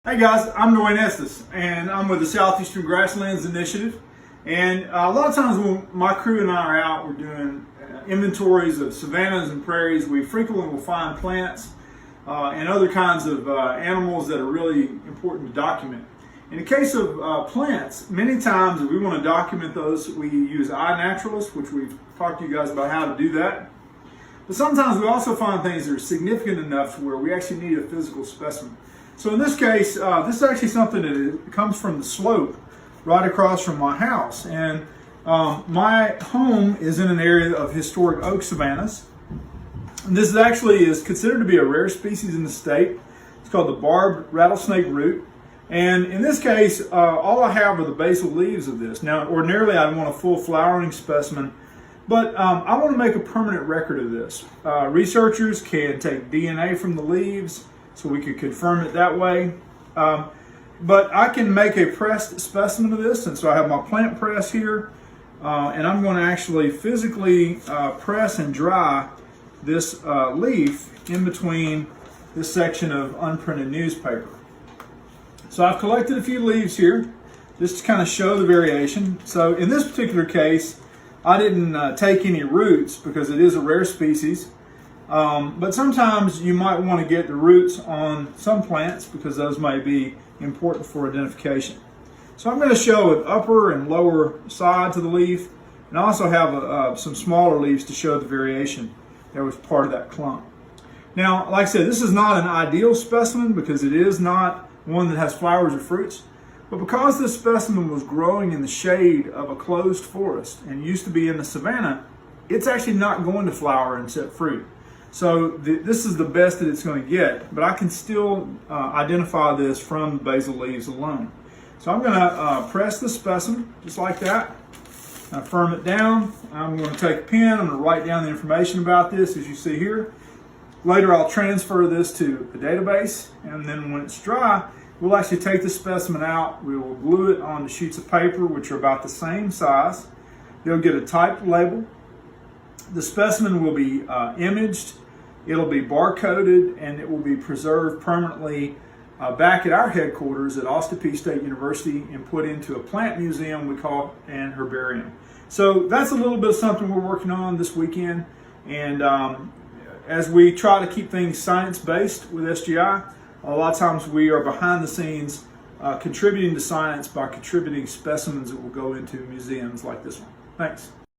Hey guys, I'm Dwayne Estes, and I'm with the Southeastern Grasslands initiative. And a lot of times when my crew and I are out, we're doing inventories of savannas and prairies. We frequently will find plants and other kinds of animals that are really important to document. In the case of plants, many times if we want to document those, we use iNaturalist, which we've talked to you guys about how to do that. But sometimes we also find things that are significant enough to where we actually need a physical specimen. So in this case, this is actually something that comes from the slope right across from my house. And my home is in an area of historic oak savannas. And this is considered to be a rare species in the state. It's called the barbed rattlesnake root. And in this case, all I have are the basal leaves of this. Now, ordinarily I'd want a full flowering specimen, but I want to make a permanent record of this. Researchers can take DNA from the leaves, so we could confirm it that way. But I can make a pressed specimen of this, and so I have my plant press here, and I'm going to actually physically press and dry this leaf in between this section of unprinted newspaper. So I've collected a few leaves here just to kind of show the variation. So in this particular case, I didn't take any roots because it is a rare species. But sometimes you might want to get the roots on some plants because those may be important for identification. So I'm going to show an upper and lower side to the leaf, and I also have some smaller leaves to show the variation that was part of that clump. Now, like I said, this is not an ideal specimen because it is not one that has flowers or fruits, but because this specimen was growing in the shade of a closed forest and used to be in the savanna, it's actually not going to flower and set fruit. So this is the best that it's going to get, but I can still identify this from the basal leaves alone. So I'm going to press the specimen just like that. I firm it down. I'm going to take a pen. I'm going to write down the information about this as you see here. Later I'll transfer this to a database, and then when it's dry, we'll actually take the specimen out. We will glue it onto sheets of paper which are about the same size. They'll get a typed label. The specimen will be imaged. It'll be barcoded, and it will be preserved permanently back at our headquarters at Peay State University and put into a plant museum we call an herbarium. So that's a little bit of something we're working on this weekend. And as we try to keep things science-based with SGI, a lot of times we are behind the scenes contributing to science by contributing specimens that will go into museums like this one. Thanks.